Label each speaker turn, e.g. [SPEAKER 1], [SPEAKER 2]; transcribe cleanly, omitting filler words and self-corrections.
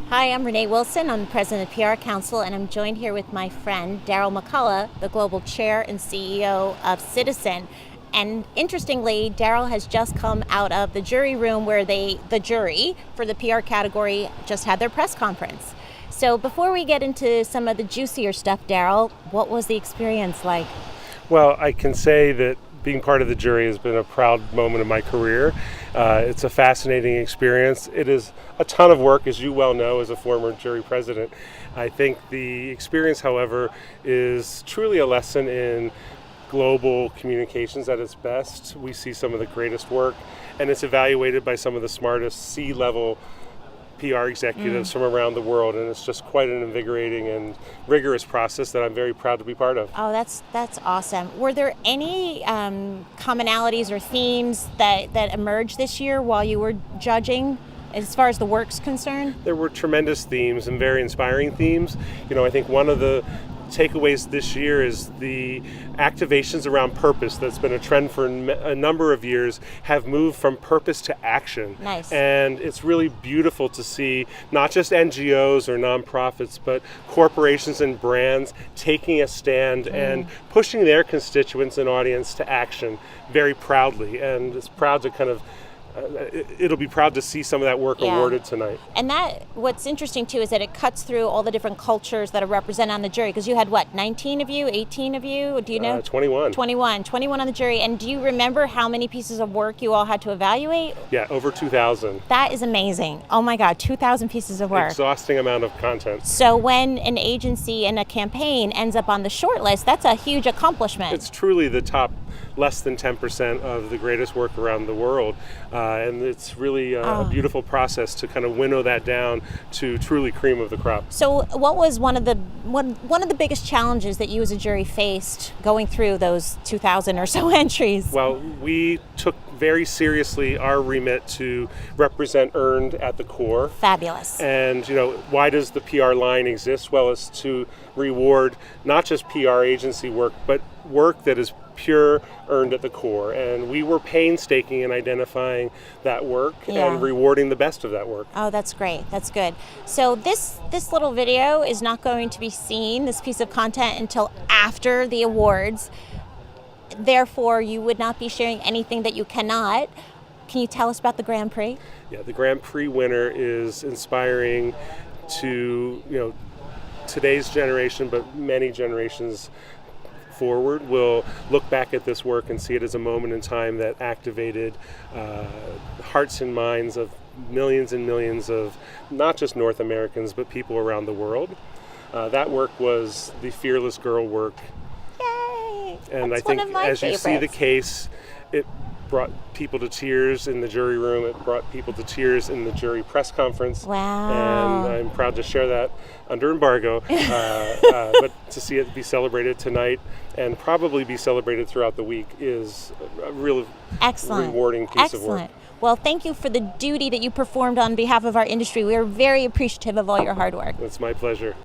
[SPEAKER 1] Hi, I'm Renee Wilson. I'm the president of PR Council, and I'm joined here with my friend Daryl McCullough, the global chair and CEO of Citizen. And interestingly, Daryl has just come out of the jury room where the jury for the PR category just had their press conference. So before we get into some of the juicier stuff, Daryl, what was the experience like?
[SPEAKER 2] Well, I can say that being part of the jury has been a proud moment of my career. It's a fascinating experience. It is a ton of work, as you well know, as a former jury president. I think the experience, however, is truly a lesson in global communications at its best. We see some of the greatest work, and it's evaluated by some of the smartest C-level PR executives from around the world, and it's just quite an invigorating and rigorous process that I'm very proud to be part of.
[SPEAKER 1] Oh, that's awesome. Were there any commonalities or themes that emerged this year while you were judging, as far as the work's concerned?
[SPEAKER 2] There were tremendous themes and very inspiring themes. I think one of the takeaways this year is the activations around purpose that's been a trend for a number of years have moved from purpose to action.
[SPEAKER 1] Nice.
[SPEAKER 2] And it's really beautiful to see not just NGOs or nonprofits, but corporations and brands taking a stand and pushing their constituents and audience to action very proudly. And it's proud to it'll be proud to see some of that work awarded tonight.
[SPEAKER 1] And what's interesting too is that it cuts through all the different cultures that are represented on the jury, because you had 19 of you, 18 of you, do you know?
[SPEAKER 2] 21
[SPEAKER 1] on the jury. And do you remember how many pieces of work you all had to evaluate?
[SPEAKER 2] Yeah, over 2,000.
[SPEAKER 1] That is amazing. Oh my God, 2,000 pieces of work.
[SPEAKER 2] Exhausting amount of content.
[SPEAKER 1] So when an agency and a campaign ends up on the short list, that's a huge accomplishment.
[SPEAKER 2] It's truly the top less than 10% of the greatest work around the world. And it's really a beautiful process to kind of winnow that down to truly cream of the crop.
[SPEAKER 1] So what was one of the biggest challenges that you as a jury faced going through those 2,000 or so entries?
[SPEAKER 2] Well, we took very seriously our remit to represent earned at the core.
[SPEAKER 1] Fabulous.
[SPEAKER 2] And why does the PR line exist? Well, it's to reward not just PR agency work, but work that is pure earned at the core. And we were painstaking in identifying that work and rewarding the best of that work.
[SPEAKER 1] Oh, that's great. That's good. So this little video is not going to be seen, this piece of content, until after the awards. Therefore, you would not be sharing anything that you cannot. Can you tell us about the Grand Prix?
[SPEAKER 2] Yeah, the Grand Prix winner is inspiring to, today's generation, but many generations forward will look back at this work and see it as a moment in time that activated hearts and minds of millions and millions of not just North Americans, but people around the world. That work was the Fearless Girl work.
[SPEAKER 1] Yay!
[SPEAKER 2] And
[SPEAKER 1] That's
[SPEAKER 2] I think
[SPEAKER 1] one of my
[SPEAKER 2] as
[SPEAKER 1] favorites.
[SPEAKER 2] You see the case, it brought people to tears in the jury room. It brought people to tears in the jury press conference.
[SPEAKER 1] Wow.
[SPEAKER 2] And I'm proud to share that under embargo. But to see it be celebrated tonight and probably be celebrated throughout the week is a real rewarding piece of work.
[SPEAKER 1] Well, thank you for the duty that you performed on behalf of our industry. We are very appreciative of all your hard work.
[SPEAKER 2] It's my pleasure.